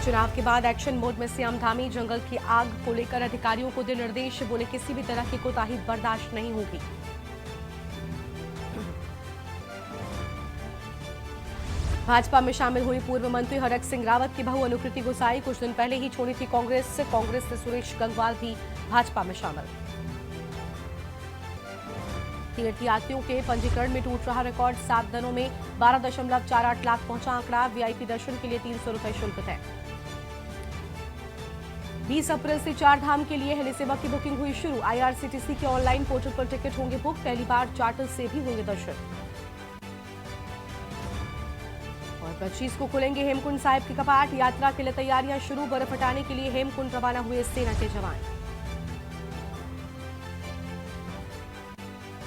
चुनाव के बाद एक्शन मोड में सीएम धामी। जंगल की आग को लेकर अधिकारियों को दिए निर्देश, बोले किसी भी तरह की कोताही बर्दाश्त नहीं होगी। भाजपा में शामिल हुई पूर्व मंत्री हरक सिंह रावत की बहू अनुकृति गोसाई। कुछ दिन पहले ही छोड़ी थी कांग्रेस से सुरेश गंगवाल भी भाजपा में शामिल। तीर्थयात्रियों के पंजीकरण में टूट रहा रिकॉर्ड। 7 दिनों में 12.48 लाख पहुंचा आंकड़ा। वीआईपी दर्शन के लिए 300 रुपए शुल्क तय। 20 अप्रैल से 4 धाम के लिए हेली सेवा की बुकिंग हुई शुरू। आईआरसीटीसी के ऑनलाइन पोर्टल पर टिकट होंगे बुक। पहली बार चार्टर से भी होंगे दर्शन। और 25 को खुलेंगे हेमकुंड साहिब के कपाट। यात्रा के लिए तैयारियां शुरू। बर्फ हटाने के लिए हेमकुंड रवाना हुए सेना के जवान।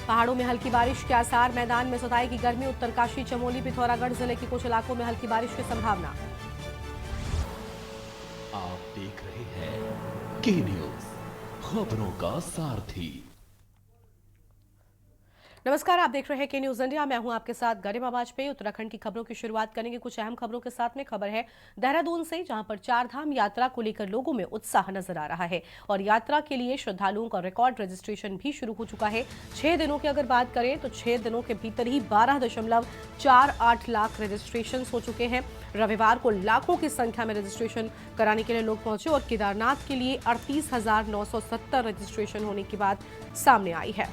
पहाड़ों में हल्की बारिश के आसार। मैदान में सताई की गर्मी। उत्तरकाशी, चमोली, पिथौरागढ़ जिले के कुछ इलाकों में हल्की बारिश की संभावना। आप देख रहे हैं के न्यूज, खबरों का सारथी। नमस्कार, आप देख रहे हैं के न्यूज इंडिया। मैं हूं आपके साथ गरिमा वाजपेयी। उत्तराखंड की खबरों की शुरुआत करेंगे कुछ अहम खबरों के साथ में। खबर है देहरादून से, जहां पर 4 धाम यात्रा को लेकर लोगों में उत्साह नजर आ रहा है और यात्रा के लिए श्रद्धालुओं का रिकॉर्ड रजिस्ट्रेशन भी शुरू हो चुका है। 6 दिनों की अगर बात करें तो 6 दिनों के भीतर ही 12.48 लाख रजिस्ट्रेशन हो चुके हैं। रविवार को लाखों की संख्या में रजिस्ट्रेशन कराने के लिए लोग पहुंचे और केदारनाथ के लिए 38,970 रजिस्ट्रेशन होने की बात सामने आई है।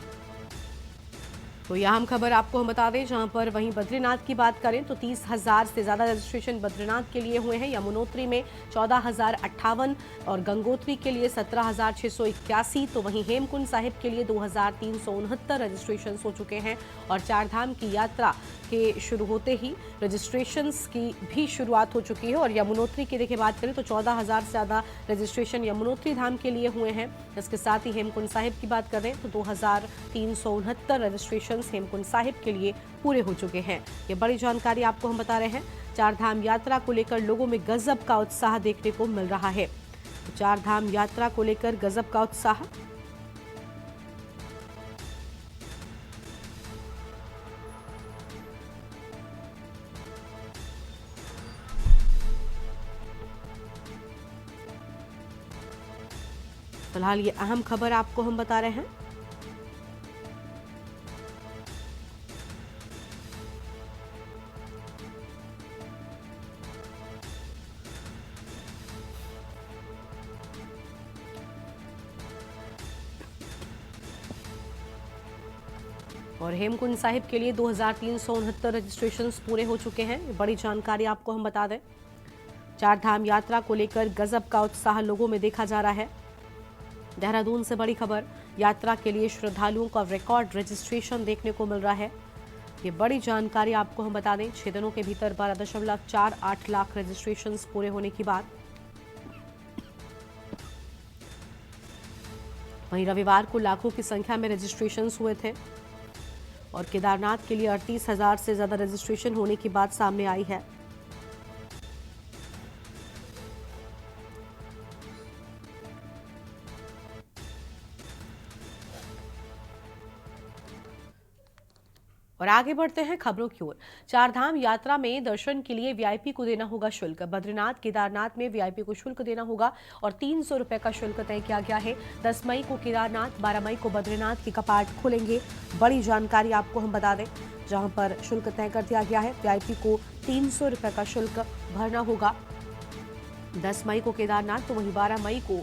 तो यह अहम खबर आपको हम बता दें, जहां पर वहीं बद्रीनाथ की बात करें तो 30,000 से ज्यादा रजिस्ट्रेशन बद्रीनाथ के लिए हुए हैं। यमुनोत्री में 14,058 और गंगोत्री के लिए 17,681। तो वहीं हेमकुंड साहिब के लिए 2,369 रजिस्ट्रेशन हो चुके हैं। और 4 धाम की यात्रा के शुरू होते ही रजिस्ट्रेशंस की भी शुरुआत हो चुकी है। और यमुनोत्री की देखिए बात करें तो 14,000 से ज्यादा रजिस्ट्रेशन यमुनोत्री धाम के लिए हुए हैं। इसके साथ ही हेमकुंड साहिब की बात करें तो 2,369 रजिस्ट्रेशन हेमकुंड साहिब के लिए पूरे हो चुके हैं। ये बड़ी जानकारी आपको हम बता रहे हैं। 4 धाम यात्रा को लेकर लोगों में गजब का उत्साह देखने को मिल रहा है। 4 धाम यात्रा को लेकर गजब का उत्साह। फिलहाल ये अहम खबर आपको हम बता रहे हैं। और हेमकुंड साहिब के लिए 2,369 रजिस्ट्रेशंस पूरे हो चुके हैं। बड़ी जानकारी आपको हम बता दें। 4 धाम यात्रा को लेकर गजब का उत्साह लोगों में देखा जा रहा है। देहरादून से बड़ी खबर, यात्रा के लिए श्रद्धालुओं का रिकॉर्ड रजिस्ट्रेशन देखने को मिल रहा है। ये बड़ी जानकारी आपको हम बता दें। 6 दिनों के भीतर 12.48 लाख रजिस्ट्रेशंस पूरे होने की बात। वहीं रविवार को लाखों की संख्या में रजिस्ट्रेशंस हुए थे और केदारनाथ के लिए 38,000 से ज्यादा रजिस्ट्रेशन होने की बात सामने आई है। और आगे बढ़ते हैं खबरों की ओर। 4 धाम यात्रा में दर्शन के लिए वीआईपी को देना होगा शुल्क। बद्रीनाथ, केदारनाथ में वीआईपी को शुल्क देना होगा और 300 रुपए का शुल्क तय किया गया है। 10 मई को केदारनाथ, 12 मई को बद्रीनाथ के कपाट खुलेंगे। बड़ी जानकारी आपको हम बता दें, जहां पर शुल्क तय कर दिया गया है। वीआईपी को 300 रुपए का शुल्क भरना होगा। 10 मई को केदारनाथ तो वहीं 12 मई को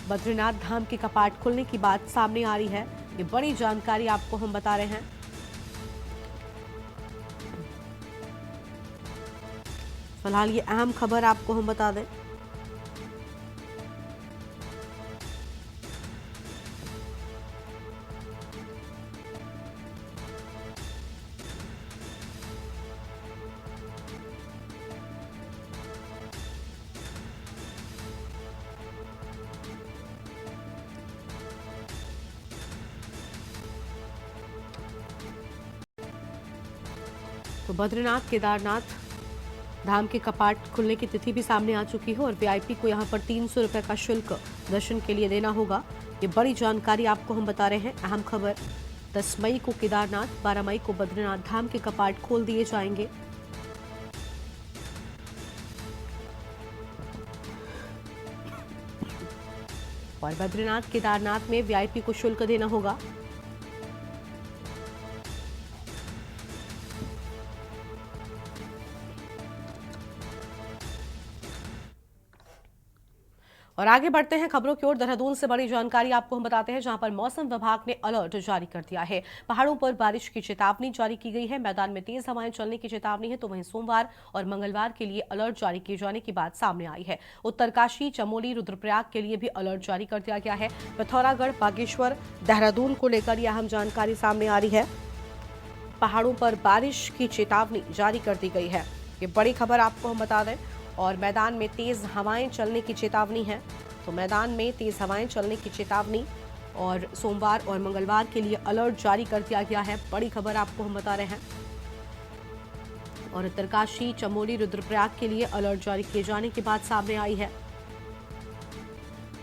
बद्रीनाथ धाम के कपाट खुलने की बात सामने आ रही है। ये बड़ी जानकारी आपको हम बता रहे हैं। फिलहाल ये अहम खबर आपको हम बता दें। तो बद्रीनाथ, केदारनाथ धाम के कपाट खुलने की तिथि भी सामने आ चुकी है और वीआईपी को यहां पर 300 रुपए का शुल्क दर्शन के लिए देना होगा। ये बड़ी जानकारी आपको हम बता रहे हैं। अहम खबर, 10 मई को केदारनाथ, 12 मई को बद्रीनाथ धाम के कपाट खोल दिए जाएंगे। और बद्रीनाथ केदारनाथ में वीआईपी को शुल्क देना होगा। और आगे बढ़ते हैं खबरों की ओर। देहरादून से बड़ी जानकारी आपको हम बताते हैं, जहां पर मौसम विभाग ने अलर्ट जारी कर दिया है। पहाड़ों पर बारिश की चेतावनी जारी की गई है। मैदान में तेज हवाएं चलने की चेतावनी है, तो वहीं सोमवार और मंगलवार के लिए अलर्ट जारी किए जाने की बात सामने आई है। उत्तरकाशी, चमोली, रुद्रप्रयाग के लिए भी अलर्ट जारी कर दिया गया है। पिथौरागढ़, बागेश्वर, देहरादून को लेकर यह अहम जानकारी सामने आ रही है। पहाड़ों पर बारिश की चेतावनी जारी कर दी गई है। ये बड़ी खबर आपको हम बता दें। और मैदान में तेज हवाएं चलने की चेतावनी है, तो मैदान में तेज हवाएं चलने की चेतावनी और सोमवार और मंगलवार के लिए अलर्ट जारी कर दिया गया है। बड़ी खबर आपको हम बता रहे हैं। और उत्तरकाशी, चमोली, रुद्रप्रयाग के लिए अलर्ट जारी किए जाने की बात सामने आई है।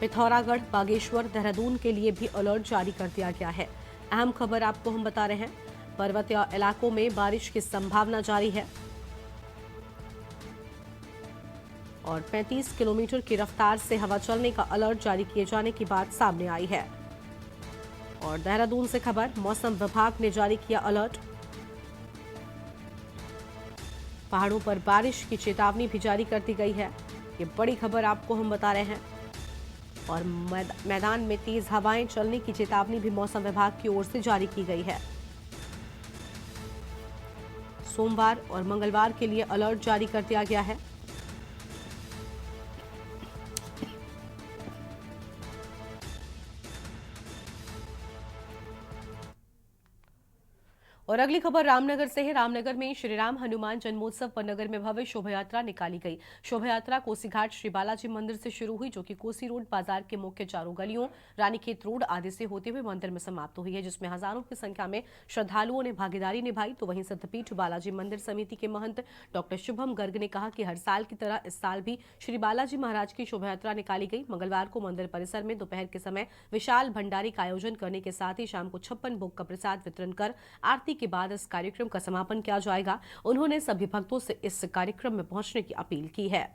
पिथौरागढ़, बागेश्वर, देहरादून के लिए भी अलर्ट जारी कर दिया गया है। अहम खबर आपको हम बता रहे हैं। पर्वतीय इलाकों में बारिश की संभावना जारी है और 35 किलोमीटर की रफ्तार से हवा चलने का अलर्ट जारी किए जाने की बात सामने आई है। और देहरादून से खबर, मौसम विभाग ने जारी किया अलर्ट। पहाड़ों पर बारिश की चेतावनी भी जारी कर दी गई है। ये बड़ी खबर आपको हम बता रहे हैं। और मैदान में तेज हवाएं चलने की चेतावनी भी मौसम विभाग की ओर से जारी की गई है। सोमवार और मंगलवार के लिए अलर्ट जारी कर दिया गया है। और अगली खबर रामनगर से है। रामनगर में श्री राम हनुमान जन्मोत्सव पर नगर में भव्य शोभा यात्रा निकाली गई। शोभा यात्रा कोसीघाट श्री बालाजी मंदिर से शुरू हुई, जो कि कोसी रोड बाजार के मुख्य चारों गलियों, रानीखेत रोड आदि से होते हुए मंदिर में समाप्त हुई है, जिसमें हजारों की संख्या में श्रद्धालुओं ने भागीदारी निभाई। तो वहीं सिद्धपीठ बालाजी मंदिर समिति के महंत डॉक्टर शुभम गर्ग ने कहा कि हर साल की तरह इस साल भी श्री बालाजी महाराज की शोभा यात्रा निकाली गई। मंगलवार को मंदिर परिसर में दोपहर के समय विशाल भंडारी का आयोजन करने के साथ ही शाम को 56 भोग का प्रसाद वितरण कर आरती के बाद इस कार्यक्रम का समापन किया जाएगा। उन्होंने सभी भक्तों से इस कार्यक्रम में पहुंचने की अपील की है।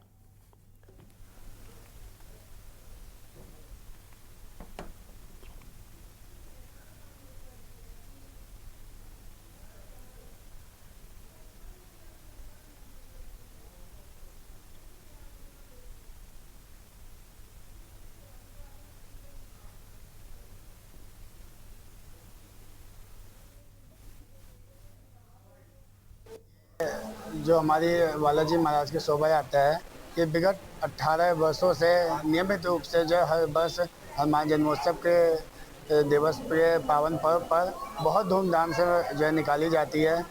जो हमारी बालाजी महाराज की शोभा यात्रा है, ये विगत 18 वर्षों से नियमित रूप से जो हर वर्ष हनुमान जन्मोत्सव के दिवस पे पावन पर्व पर बहुत धूमधाम से जो है निकाली जाती है।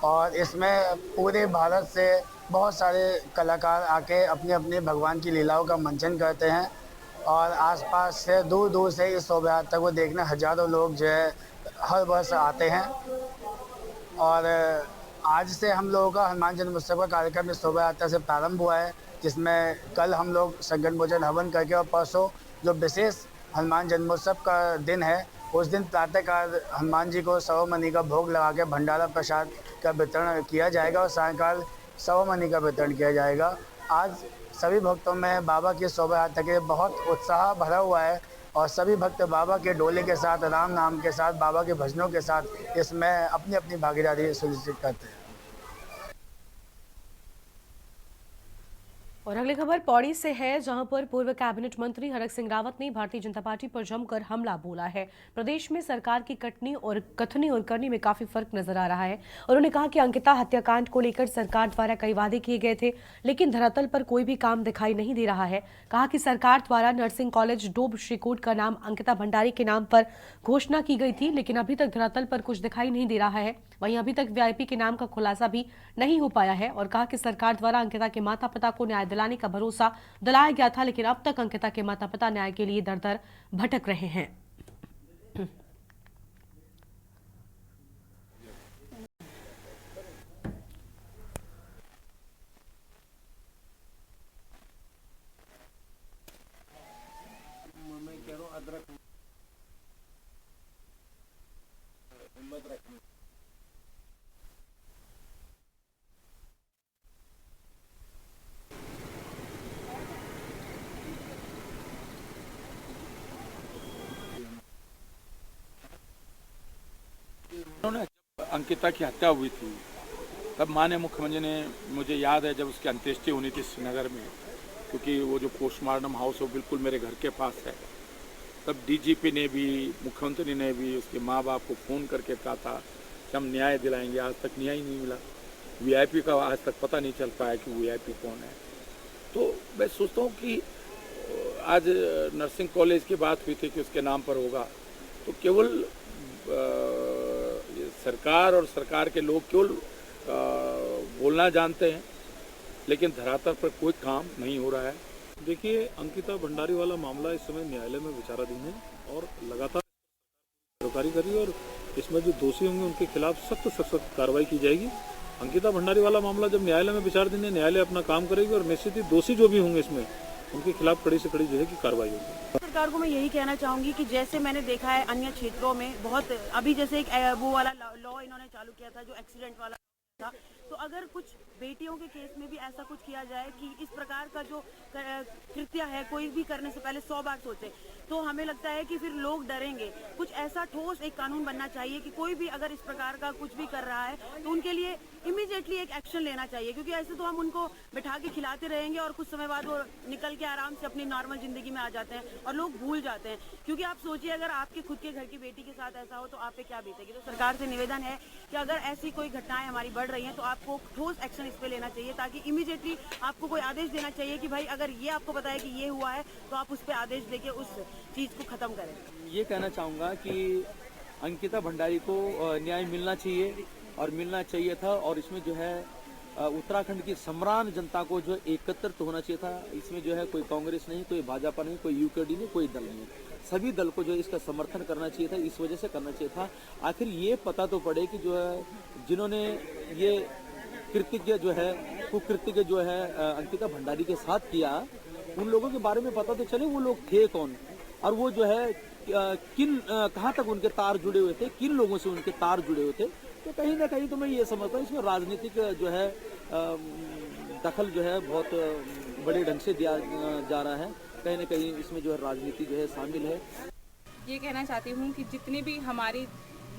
और इसमें पूरे भारत से बहुत सारे कलाकार आके अपनी अपनी भगवान की लीलाओं का मंचन करते हैं। और आसपास से दूर दूर से इस शोभा यात्रा को देखने हजारों लोग जो है हर वर्ष आते हैं। और आज से हम लोगों का हनुमान जन्मोत्सव का कार्यक्रम इस शोभा यात्रा से प्रारंभ हुआ है, जिसमें कल हम लोग संगन भोजन हवन करके और परसों जो विशेष हनुमान जन्मोत्सव का दिन है, उस दिन प्रातःकाल हनुमान जी को सवा मनी का भोग लगा के भंडारा प्रसाद का वितरण किया जाएगा और सायंकाल सवा मनी का वितरण किया जाएगा। आज सभी भक्तों में बाबा की शोभा यात्रा के बहुत उत्साह भरा हुआ है और सभी भक्त बाबा के डोले के साथ, राम नाम के साथ, बाबा के भजनों के साथ इसमें अपनी अपनी भागीदारी सुनिश्चित करते हैं। और अगली खबर पौड़ी से है, जहां पर पूर्व कैबिनेट मंत्री हरक सिंह रावत ने भारतीय जनता पार्टी पर जमकर हमला बोला है। प्रदेश में सरकार की कथनी और करनी में काफी फर्क नजर आ रहा है। उन्होंने कहा कि अंकिता हत्याकांड को लेकर सरकार द्वारा कई वादे किए गए थे, लेकिन धरातल पर कोई भी काम दिखाई नहीं दे रहा है। कहा कि सरकार द्वारा नर्सिंग कॉलेज डोब श्रीकोट का नाम अंकिता भंडारी के नाम पर घोषणा की गई थी, लेकिन अभी तक धरातल पर कुछ दिखाई नहीं दे रहा है। वहीं अभी तक वीआईपी के नाम का खुलासा भी नहीं हो पाया है। और कहा कि सरकार द्वारा अंकिता के माता पिता को न्याय दिलाने का भरोसा दिलाया गया था, लेकिन अब तक अंकिता के माता पिता न्याय के लिए दर दर भटक रहे हैं। अंकिता की हत्या हुई थी तब माननीय मुख्यमंत्री ने, मुझे याद है जब उसकी अंत्येष्टि होनी थी श्रीनगर में, क्योंकि वो जो पोस्टमार्टम हाउस वो बिल्कुल मेरे घर के पास है, तब डीजीपी ने भी, मुख्यमंत्री ने भी उसके माँ बाप को फ़ोन करके कहा था कि हम न्याय दिलाएंगे। आज तक न्याय नहीं मिला। वीआईपी का आज तक पता नहीं चल पाया कि वीआईपी कौन है। तो मैं सोचता हूँ कि आज नर्सिंग कॉलेज की बात हुई थी कि उसके नाम पर होगा, तो केवल सरकार और सरकार के लोग केवल बोलना जानते हैं, लेकिन धरातल पर कोई काम नहीं हो रहा है। देखिए, अंकिता भंडारी वाला मामला इस समय न्यायालय में विचाराधीन है और लगातार गिरफ्तारी कर रही है और इसमें जो दोषी होंगे उनके खिलाफ सख्त कार्रवाई की जाएगी। अंकिता भंडारी वाला मामला जब न्यायालय में विचाराधीन है, न्यायालय अपना काम करेगी और निश्चित ही दोषी जो भी होंगे इसमें उनके खिलाफ कड़ी से कड़ी जो है कि कार्रवाई होगी। सरकार को मैं यही कहना चाहूंगी कि जैसे मैंने देखा है अन्य क्षेत्रों में बहुत, अभी जैसे एक वो वाला लॉ इन्होंने चालू किया था जो एक्सीडेंट वाला था, तो अगर कुछ बेटियों के केस में भी ऐसा कुछ किया जाए कि इस प्रकार का जो कृत्य है कोई भी करने से पहले 100 बार सोचे, तो हमें लगता है कि फिर लोग डरेंगे। कुछ ऐसा ठोस एक कानून बनना चाहिए कि कोई भी अगर इस प्रकार का कुछ भी कर रहा है तो उनके लिए इमीडिएटली एक एक्शन लेना चाहिए, क्योंकि ऐसे तो हम उनको बैठा के खिलाते रहेंगे और कुछ समय बाद वो निकल के आराम से अपनी नॉर्मल जिंदगी में आ जाते हैं और लोग भूल जाते हैं। क्योंकि आप सोचिए, अगर आपके खुद के घर की बेटी के साथ ऐसा हो तो आप पे क्या बीतेगी। तो सरकार से निवेदन है कि अगर ऐसी कोई घटनाएं हमारी बढ़ रही हैं तो आपको ठोस एक्शन इस पे लेना चाहिए, ताकि इमीडिएटली आपको कोई आदेश देना चाहिए कि भाई अगर ये आपको पता है कि ये हुआ है तो आप उस पर आदेश देके उस चीज को खत्म करें। ये कहना चाहूँगा कि अंकिता भंडारी को न्याय मिलना चाहिए और मिलना चाहिए था, और इसमें जो है उत्तराखंड की सम्रान जनता को जो एकत्रित होना चाहिए था। इसमें जो है कोई कांग्रेस नहीं, कोई भाजपा नहीं, कोई यूकेडी नहीं, कोई दल नहीं, सभी दल को जो है इसका समर्थन करना चाहिए था। इस वजह से करना चाहिए था, आखिर ये पता तो पड़े कि जो है जिन्होंने ये कृत्य जो है कुकृत्य जो है अंकिता भंडारी के साथ किया, उन लोगों के बारे में पता तो चले वो लोग थे कौन, और वो जो है कहाँ तक उनके तार जुड़े हुए थे, किन लोगों से उनके तार जुड़े हुए थे। तो कहीं ना कहीं तो मैं ये समझता हूँ इसमें राजनीतिक जो है दखल जो है बहुत बड़े ढंग से दिया जा रहा है। कहीं ना कहीं इसमें जो है राजनीति जो है शामिल है। ये कहना चाहती हूँ कि जितनी भी हमारी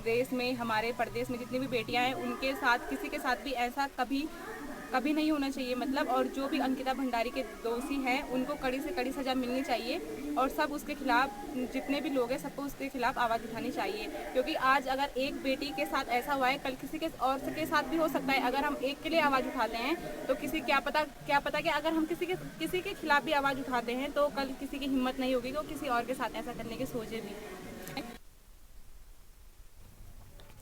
देश में, हमारे प्रदेश में जितनी भी बेटियां हैं, उनके साथ किसी के साथ भी ऐसा कभी नहीं होना चाहिए, मतलब। और जो भी अंकिता भंडारी के दोषी हैं उनको कड़ी से कड़ी सज़ा मिलनी चाहिए, और सब उसके खिलाफ, जितने भी लोग हैं सबको उसके खिलाफ आवाज़ उठानी चाहिए। क्योंकि आज अगर एक बेटी के साथ ऐसा हुआ है, कल किसी के और के साथ भी हो सकता है। अगर हम एक के लिए आवाज़ उठाते हैं तो किसी क्या पता कि अगर हम किसी के खिलाफ भी आवाज़ उठाते हैं तो कल किसी की हिम्मत नहीं होगी तो किसी और के साथ ऐसा करने की सोचे भी।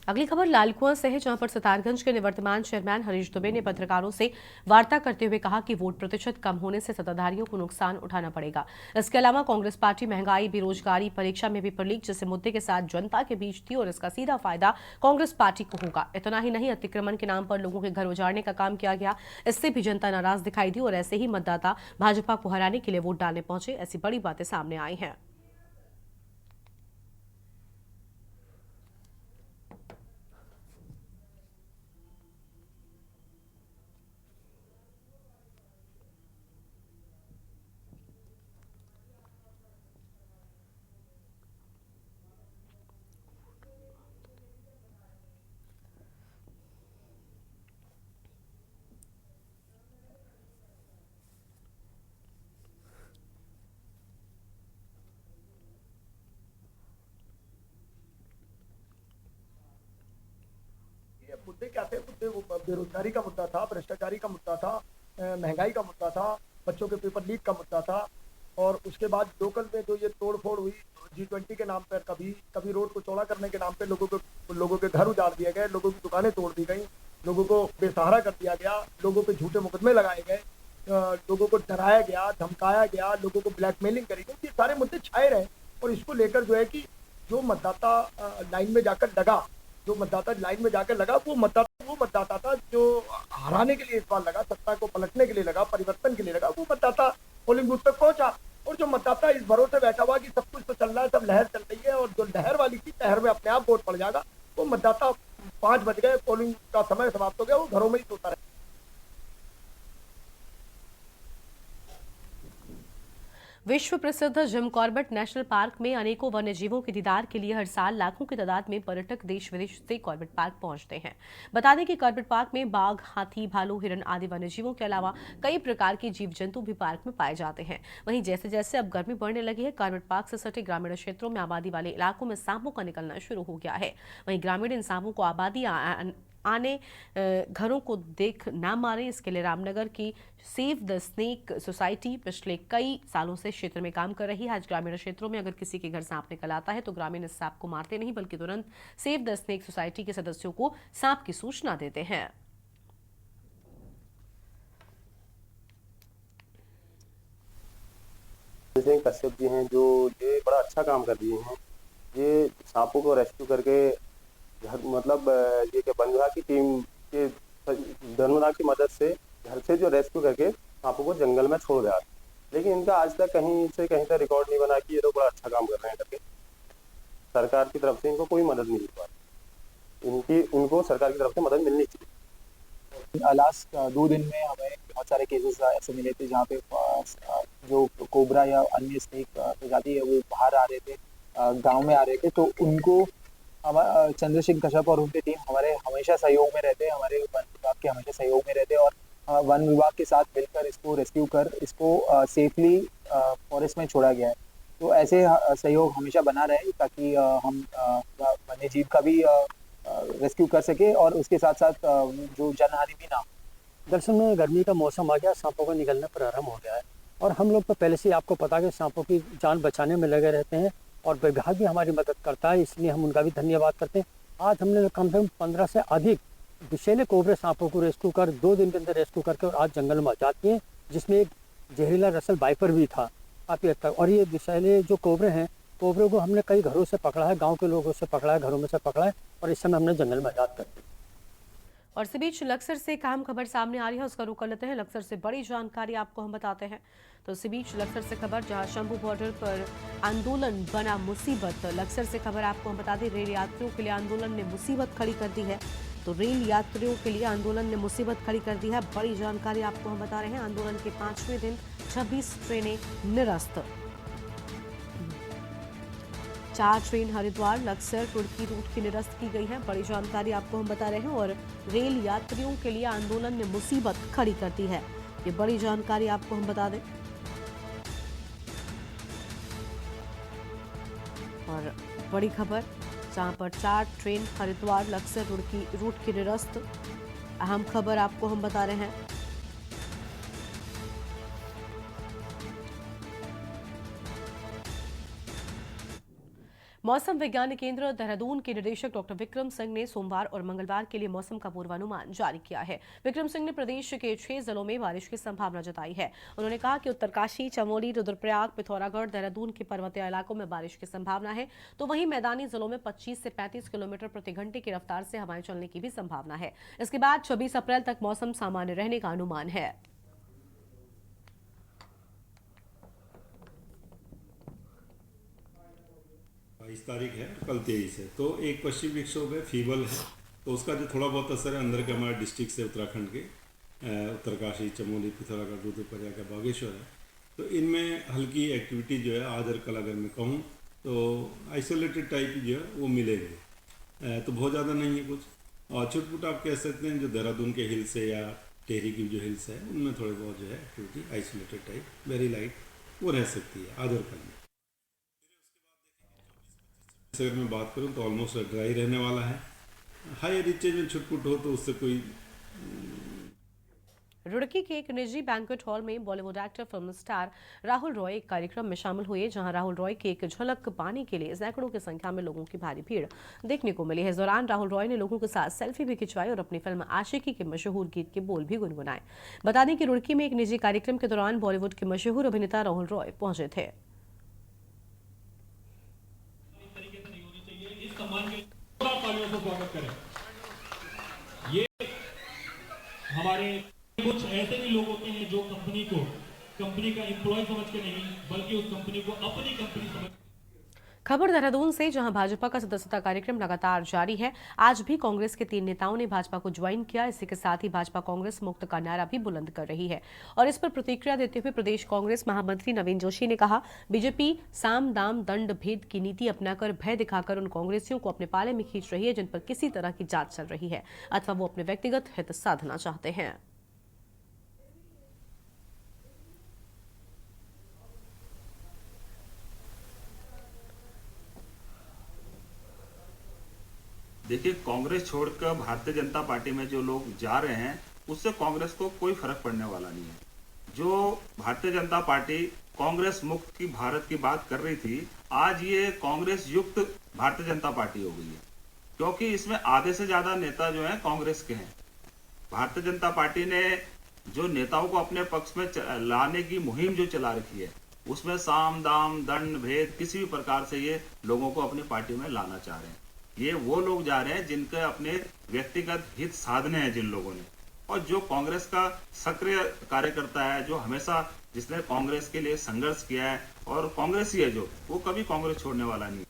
अगली खबर लालकुआं से है, जहां पर सितारगंज के निवर्तमान चेयरमैन हरीश दुबे ने पत्रकारों से वार्ता करते हुए कहा कि वोट प्रतिशत कम होने से सत्ताधारियों को नुकसान उठाना पड़ेगा। इसके अलावा कांग्रेस पार्टी महंगाई, बेरोजगारी, परीक्षा में पेपर लीक जैसे मुद्दे के साथ जनता के बीच थी और इसका सीधा फायदा कांग्रेस पार्टी को होगा। इतना ही नहीं, अतिक्रमण के नाम पर लोगों के घर उजाड़ने का काम किया गया, इससे भी जनता नाराज दिखाई दी और ऐसे ही मतदाता भाजपा को हराने के लिए वोट डालने पहुंचे। ऐसी बड़ी बातें सामने आई हैं। मुद्दे क्या थे? मुद्दे वो बेरोजगारी का मुद्दा था, भ्रष्टाचारी का मुद्दा था, महंगाई का मुद्दा था, बच्चों के पेपर लीक का मुद्दा था, और उसके बाद लोकल में जो ये तोड़फोड़ हुई G20 के नाम पर, कभी रोड को चौड़ा करने के नाम पे लोगों के घर उजाड़ दिए गए, लोगों की दुकानें तोड़ दी गई, लोगों को बेसहारा कर दिया गया, लोगों पे झूठे मुकदमे लगाए गए, लोगों को डराया गया, धमकाया गया, लोगों को ब्लैकमेलिंग करी गई। ये सारे मुद्दे छाए रहे, और इसको लेकर जो है कि जो मतदाता लाइन में जाकर लगा, वो मतदाता था जो हराने के लिए इस बार लगा, सत्ता को पलटने के लिए लगा, परिवर्तन के लिए लगा। वो मतदाता पोलिंग बूथ तक पहुंचा, और जो मतदाता इस भरोसे बैठा हुआ कि सब कुछ तो चल रहा है, सब लहर चल रही है और जो लहर वाली थी, लहर में अपने आप वोट पड़ जाएगा, वो मतदाता 5 बज गए, पोलिंग का समय समाप्त हो गया, वो घरों में ही सोता रहा। विश्व प्रसिद्ध जिम कॉर्बेट नेशनल पार्क में अनेकों वन्य जीवों के दीदार के लिए हर साल लाखों की तादाद में पर्यटक देश विदेश से कॉर्बेट पार्क पहुंचते हैं। बता दें कि कॉर्बेट पार्क में बाघ, हाथी, भालू, हिरन आदि वन्य जीवों के अलावा कई प्रकार के जीव जंतु भी पार्क में पाए जाते हैं। वहीं जैसे जैसे अब गर्मी बढ़ने लगी है, कॉर्बेट पार्क से सटे ग्रामीण क्षेत्रों में आबादी वाले इलाकों में सांपों का निकलना शुरू हो गया है। वहीं ग्रामीण इन सांपों को आबादी आने घरों को देख ना मारे, इसके लिए रामनगर की सेव द स्नेक सोसाइटी पिछले कई सालों से क्षेत्र में काम कर रही है। आज ग्रामीण क्षेत्रों में अगर किसी के घर सांप निकल आता है तो ग्रामीण इस सांप को मारते नहीं बल्कि तुरंत सेव द स्नेक सोसाइटी के सदस्यों को सांप की सूचना देते हैं। कश्यप जी हैं जो ये बड़ा अच्छा काम कर रही हैं। ये सांपों को रेस्क्यू करके मतलब ये कि वन विभाग की टीम के धर्मदाग की मदद से घर से जो रेस्क्यू करके सांपों को जंगल में छोड़ दिया, लेकिन इनका आज तक कहीं से कहीं तक रिकॉर्ड नहीं बना कि ये लोग बड़ा अच्छा काम कर रहे हैं करके। सरकार की तरफ से इनको कोई मदद नहीं मिल पा रही। इनको सरकार की तरफ से मदद मिलनी चाहिए। लास्ट 2 दिन में हमें बहुत सारे केसेस ऐसे मिले थे जहाँ पे जो कोबरा या अन्य स्नेक प्रजाति है वो बाहर आ रहे थे, गाँव में आ रहे थे, तो उनको हमारा चंद्रशेखर कश्यप और उनकी टीम हमारे हमेशा सहयोग में रहते हैं, हमारे वन विभाग के हमेशा सहयोग में रहते हैं और वन विभाग के साथ मिलकर इसको रेस्क्यू कर इसको सेफली फॉरेस्ट में छोड़ा गया है। तो ऐसे सहयोग हमेशा बना रहे ताकि हम वन्य जीव का भी रेस्क्यू कर सके और उसके साथ साथ जो जनहानि भी ना हो। दरअसल में गर्मी का मौसम आ गया, सांपों का निकलना प्रारंभ हो गया है और हम लोग तो पहले से आपको पता है कि सांपों की जान बचाने में लगे रहते हैं और विभाग भी हमारी मदद करता है, इसलिए हम उनका भी धन्यवाद करते हैं। आज हमने कम से कम 15 से अधिक विषैले कोबरे सांपों को रेस्क्यू कर 2 दिन के अंदर रेस्क्यू करके और आज जंगल में आजाद किए, जिसमें एक जहरीला रसल वाइपर भी था काफ़ी हद तक। और ये विषैले जो कोबरे हैं, कोबरे को हमने कई घरों से पकड़ा है, गाँव के लोगों से पकड़ा है, घरों में से पकड़ा है और इस समय हमने जंगल में आजाद कर दिया। और इसी बीच लक्सर से एक अहम खबर सामने आ रही है, उसका रुख कर लेते हैं। लक्सर से बड़ी जानकारी आपको हम बताते हैं। तो इसी बीच लक्सर से खबर, जहां शंभू बॉर्डर पर आंदोलन बना मुसीबत। लक्सर से खबर आपको हम बता दें, रेल यात्रियों के लिए आंदोलन ने मुसीबत खड़ी कर दी है। तो रेल यात्रियों के लिए आंदोलन ने मुसीबत खड़ी कर दी है। बड़ी जानकारी आपको हम बता रहे हैं। आंदोलन के 5वें दिन 26 ट्रेनें निरस्त। 4 ट्रेन हरिद्वार, लक्सर, रुड़की रूट की निरस्त की गई है। बड़ी जानकारी आपको हम बता रहे हैं। और रेल यात्रियों के लिए आंदोलन ने मुसीबत खड़ी कर दी है, ये बड़ी जानकारी आपको हम बता दें। और बड़ी खबर, जहां पर 4 ट्रेन हरिद्वार, लक्सर, रुड़की रूट की निरस्त। अहम खबर आपको हम बता रहे हैं। मौसम विज्ञान केंद्र देहरादून के निदेशक डॉक्टर विक्रम सिंह ने सोमवार और मंगलवार के लिए मौसम का पूर्वानुमान जारी किया है। विक्रम सिंह ने प्रदेश के 6 जिलों में बारिश की संभावना जताई है। उन्होंने कहा कि उत्तरकाशी, चमोली, रुद्रप्रयाग, पिथौरागढ़, देहरादून के पर्वतीय इलाकों में बारिश की संभावना है, तो वहीं मैदानी जिलों में 25 से 35 किलोमीटर प्रति घंटे की रफ्तार से हवाएं चलने की भी संभावना है। इसके बाद 26 अप्रैल तक मौसम सामान्य रहने का अनुमान है। 22 तारीख है, कल 23 है। तो एक पश्चिमी विक्षोभ है, फीबल है, तो उसका जो थोड़ा बहुत असर है अंदर के हमारे डिस्ट्रिक्ट से, उत्तराखंड के उत्तरकाशी, चमोली, पिथौरागढ़, रुद्रप्रयाग का बागेश्वर है, तो इनमें हल्की एक्टिविटी जो है आज और कल अगर मैं कहूँ तो आइसोलेटेड टाइप जो है वो मिलेंगे, तो बहुत ज़्यादा नहीं है कुछ। और छुटपुट आप कह सकते हैं जो देहरादून के हिल्स है या टेहरी की जो हिल्स है उनमें थोड़े बहुत जो है activity isolated type very light वो रह सकती है आज और कल में। अगर मैं बात करूं तो ऑलमोस्ट ड्राई रहने वाला है। हाई रिचेज में छुटपुट हो तो उससे कोई। रुड़की के एक निजी बैंक्वेट हॉल में Bollywood actor, film star Rahul Roy एक कार्यक्रम में शामिल हुए, जहां राहुल रॉय की एक झलक पाने के लिए सैकड़ों की संख्या में लोगों की भारी भीड़ देखने को मिली है। इस दौरान राहुल रॉय ने लोगों के साथ सेल्फी भी खिंचवाई और अपनी फिल्म आशिकी के मशहूर गीत के बोल भी गुनगुनाए। बता दें कि रुड़की में एक निजी कार्यक्रम के दौरान बॉलीवुड के मशहूर अभिनेता राहुल रॉय पहुंचे थे। ये हमारे कुछ ऐसे भी लोग होते हैं जो कंपनी को कंपनी का एम्प्लॉय समझ के नहीं बल्कि उस कंपनी को अपनी कंपनी समझ। खबर देहरादून से, जहां भाजपा का सदस्यता कार्यक्रम लगातार जारी है। आज भी कांग्रेस के 3 नेताओं ने भाजपा को ज्वाइन किया। इसी के साथ ही भाजपा कांग्रेस मुक्त का नारा भी बुलंद कर रही है। और इस पर प्रतिक्रिया देते हुए प्रदेश कांग्रेस महामंत्री नवीन जोशी ने कहा, बीजेपी साम दाम दंड भेद की नीति अपनाकर भय दिखाकर उन कांग्रेसियों को अपने पाले में खींच रही है जिन पर किसी तरह की जांच चल रही है अथवा वो अपने व्यक्तिगत हित साधना चाहते हैं। देखिए, कांग्रेस छोड़कर भारतीय जनता पार्टी में जो लोग जा रहे हैं उससे कांग्रेस को कोई फर्क पड़ने वाला नहीं है। जो भारतीय जनता पार्टी कांग्रेस मुक्त की भारत की बात कर रही थी, आज ये कांग्रेस युक्त भारतीय जनता पार्टी हो गई है, क्योंकि इसमें आधे से ज्यादा नेता जो हैं कांग्रेस के हैं। भारतीय जनता पार्टी ने जो नेताओं को अपने पक्ष में लाने की मुहिम जो चला रखी है, उसमें साम दाम दंड भेद किसी भी प्रकार से ये लोगों को अपनी पार्टी में लाना चाह रहे हैं। ये वो लोग जा रहे हैं जिनके अपने व्यक्तिगत हित साधने हैं जिन लोगों ने, और जो कांग्रेस का सक्रिय कार्यकर्ता है, जो हमेशा जिसने कांग्रेस के लिए संघर्ष किया है और कांग्रेस ही है, जो वो कभी कांग्रेस छोड़ने वाला नहीं।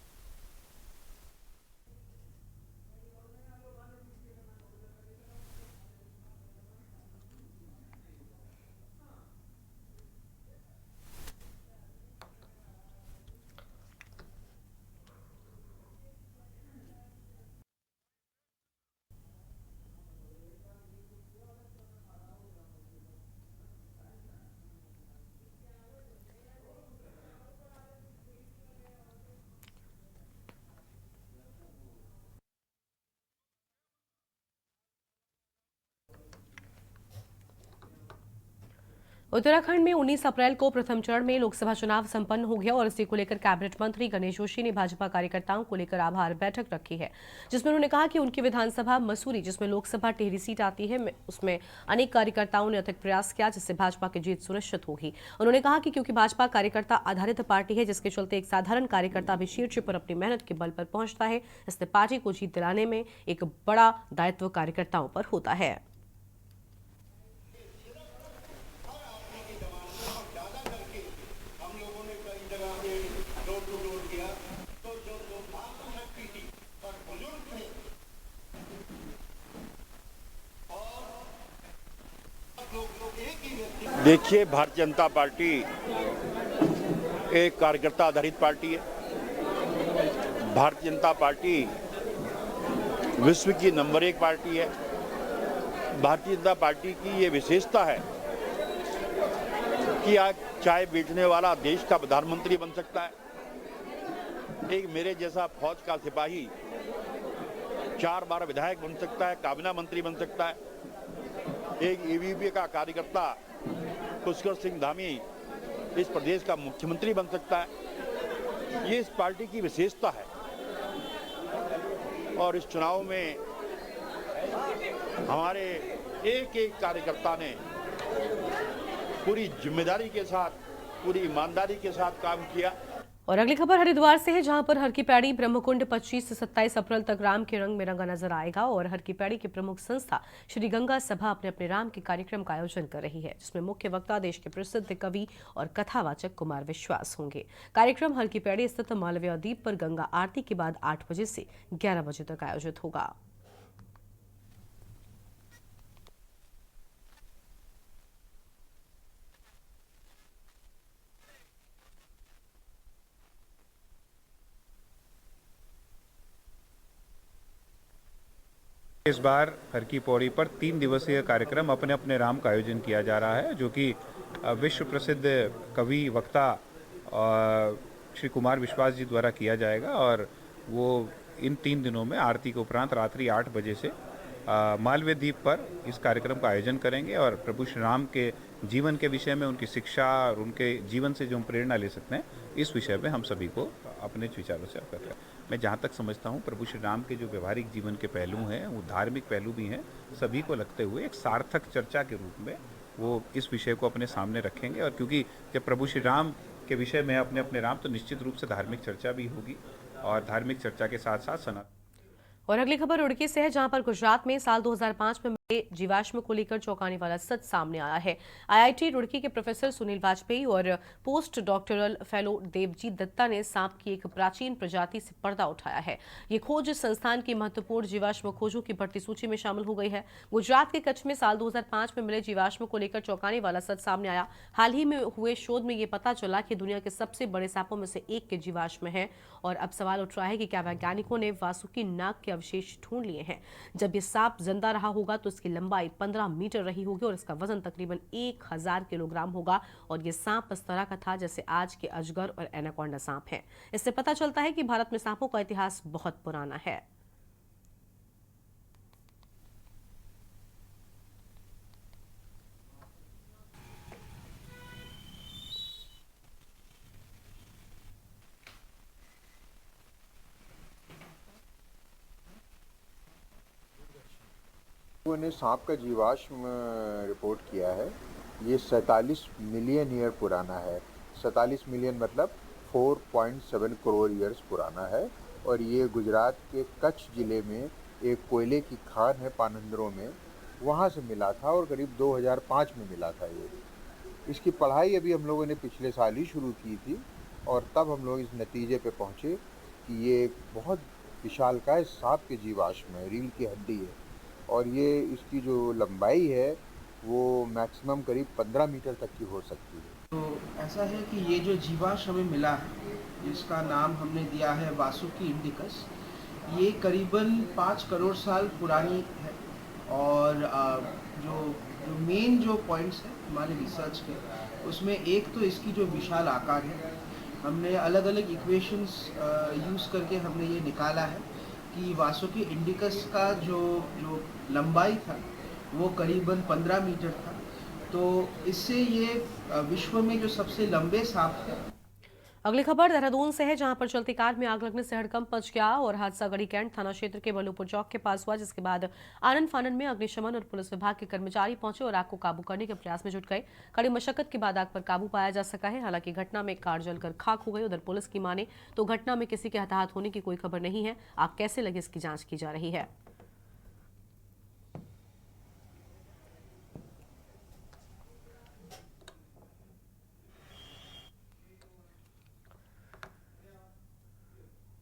उत्तराखंड में 19 अप्रैल को प्रथम चरण में लोकसभा चुनाव संपन्न हो गया और इसी को लेकर कैबिनेट मंत्री गणेश जोशी ने भाजपा कार्यकर्ताओं को लेकर आभार बैठक रखी है, जिसमें उन्होंने कहा कि उनकी विधानसभा मसूरी, जिसमें लोकसभा टिहरी सीट आती है, उसमें अनेक कार्यकर्ताओं ने अथक प्रयास किया जिससे भाजपा की जीत सुनिश्चित होगी। उन्होंने कहा कि क्योंकि भाजपा कार्यकर्ता आधारित पार्टी है, जिसके चलते एक साधारण कार्यकर्ता भी शीर्ष पर अपनी मेहनत के बल पर पहुंचता है, इसलिए पार्टी को जीत दिलाने में एक बड़ा दायित्व कार्यकर्ताओं पर होता है। देखिए, भारतीय जनता पार्टी एक कार्यकर्ता आधारित पार्टी है। भारतीय जनता पार्टी विश्व की नंबर 1 पार्टी है। भारतीय जनता पार्टी की ये विशेषता है कि आज चाय बेचने वाला देश का प्रधानमंत्री बन सकता है। एक मेरे जैसा फौज का सिपाही 4 बार विधायक बन सकता है, काबीना मंत्री बन सकता है। एक एबीवीपी का कार्यकर्ता पुष्कर सिंह धामी इस प्रदेश का मुख्यमंत्री बन सकता है। ये इस पार्टी की विशेषता है। और इस चुनाव में हमारे एक कार्यकर्ता ने पूरी जिम्मेदारी के साथ, पूरी ईमानदारी के साथ काम किया। और अगली खबर हरिद्वार से है, जहां पर हर की पैड़ी ब्रह्मकुंड 25 से 27 अप्रैल तक राम के रंग में रंगा नजर आएगा। और हर की पैड़ी की प्रमुख संस्था श्री गंगा सभा अपने अपने राम के कार्यक्रम का आयोजन कर रही है, जिसमें मुख्य वक्ता देश के प्रसिद्ध कवि और कथावाचक कुमार विश्वास होंगे। कार्यक्रम हर की पैड़ी स्थित मालवीय द्वीप पर गंगा आरती के बाद 8 बजे से 11 बजे तक आयोजित होगा। इस बार हर की पौड़ी पर 3 दिवसीय कार्यक्रम अपने अपने राम का आयोजन किया जा रहा है, जो कि विश्व प्रसिद्ध कवि वक्ता श्री कुमार विश्वास जी द्वारा किया जाएगा। और वो इन 3 दिनों में आरती के उपरांत रात्रि 8 बजे से मालवीय द्वीप पर इस कार्यक्रम का आयोजन करेंगे। और प्रभु श्री राम के जीवन के विषय में, उनकी शिक्षा और उनके जीवन से जो हम प्रेरणा ले सकते हैं, इस विषय में हम सभी को अपने विचारों से अवगत करें। मैं जहाँ तक समझता हूँ, प्रभु श्री राम के जो व्यवहारिक जीवन के पहलू हैं, वो धार्मिक पहलू भी हैं, सभी को लगते हुए एक सार्थक चर्चा के रूप में वो इस विषय को अपने सामने रखेंगे। और क्योंकि जब प्रभु श्री राम के विषय में अपने अपने राम, तो निश्चित रूप से धार्मिक चर्चा भी होगी। और धार्मिक चर्चा के साथ साथ सनातन। और अगली खबर रुड़की से है, जहां पर गुजरात में साल 2005 में जीवाश्म को लेकर चौंकाने वाला सच सामने आया है। आईआईटी रुड़की के प्रोफेसर सुनील वाजपेयी और post doctoral fellow Devjit Dutta ने सांप की एक प्राचीन प्रजाति से पर्दा उठाया है। ये खोज संस्थान की महत्वपूर्ण जीवाश्म खोजों की बढ़ती सूची में शामिल हो गई है। गुजरात के कच्छ में साल 2005 में मिले जीवाश्म को लेकर चौंकाने वाला सच सामने आया। हाल ही में हुए शोध में ये पता चला कि दुनिया के सबसे बड़े सांपों में से एक के जीवाश्म है। और अब सवाल उठ रहा है कि क्या वैज्ञानिकों ने वासुकी नाग के अवशेष ढूंढ लिए हैं? जब ये सांप जिंदा रहा होगा तो इसकी लंबाई 15 मीटर रही होगी और इसका वजन तकरीबन 1000 किलोग्राम होगा। और ये सांप इस तरह का था जैसे आज के अजगर और एनाकोंडा सांप है। इससे पता चलता है कि भारत में सांपों का इतिहास बहुत पुराना है। ने सांप का जीवाश्म रिपोर्ट किया है। ये 47 मिलियन ईयर पुराना है। 47 मिलियन मतलब 4.7 करोड़ ईयर्स पुराना है। और ये गुजरात के कच्छ ज़िले में एक कोयले की खान है पानंदरों में, वहाँ से मिला था और करीब 2005 में मिला था। ये इसकी पढ़ाई अभी हम लोगों ने पिछले साल ही शुरू की थी और तब हम लोग इस नतीजे पे पहुँचे कि ये एक बहुत विशालकाय सांप के जीवाश्म है, रीढ़ की हड्डी है। और ये इसकी जो लंबाई है वो मैक्सिमम करीब 15 मीटर तक की हो सकती है। तो ऐसा है कि ये जो जीवाश्म हमें मिला है, जिसका नाम हमने दिया है वासुकी इंडिकस, ये करीबन 5 करोड़ साल पुरानी है। और जो मेन जो पॉइंट्स हैं हमारे रिसर्च के, उसमें एक तो इसकी जो विशाल आकार है, हमने अलग अलग इक्वेशंस यूज़ करके हमने ये निकाला है कि वासुकी इंडिकस का जो लंबाई था वो करीबन 15 मीटर था। तो इससे ये विश्व में जो सबसे लंबे सांप है। अगली खबर देहरादून से है, जहां पर चलती कार में आग लगने से हड़कंप मच गया और हादसा गढ़ी कैंट थाना क्षेत्र के बलूपुर चौक के पास हुआ, जिसके बाद आनन फानन में अग्निशमन और पुलिस विभाग के कर्मचारी पहुंचे और आग को काबू करने के प्रयास में जुट गए। कड़ी मशक्कत के बाद आग पर काबू पाया जा सका है। हालांकि घटना में कार जलकर खाक हो गई। उधर पुलिस की माने तो घटना में किसी के हताहत होने की कोई खबर नहीं है। आग कैसे लगी इसकी जांच की जा रही है।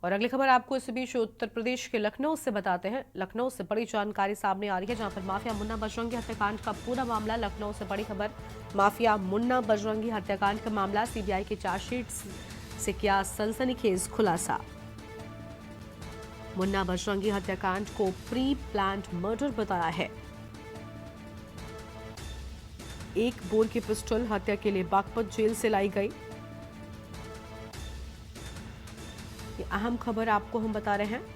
और अगली खबर आपको इस बीच उत्तर प्रदेश के लखनऊ से बताते हैं। लखनऊ से बड़ी जानकारी सामने आ रही है, जहां पर माफिया मुन्ना बजरंगी हत्याकांड का पूरा मामला। लखनऊ से बड़ी खबर, माफिया मुन्ना बजरंगी हत्याकांड का मामला, सीबीआई की चार्जशीट से किया सनसनीखेज खुलासा। मुन्ना बजरंगी हत्याकांड को प्री प्लान्ड मर्डर बताया है। एक बोर की पिस्टल हत्या के लिए बागपत जेल से लाई गई। ये अहम खबर आपको हम बता रहे हैं।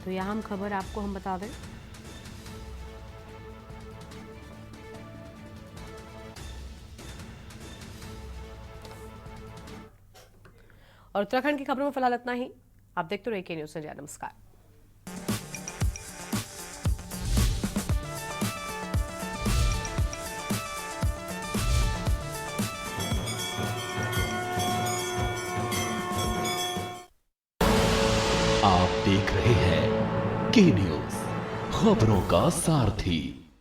तो यह अहम खबर आपको हम बता दें। और उत्तराखंड की खबरों में फिलहाल इतना ही। आप देखते रहिए के न्यूज़ इंडिया। नमस्कार। आप देख रहे हैं के न्यूज़, खबरों का सारथी।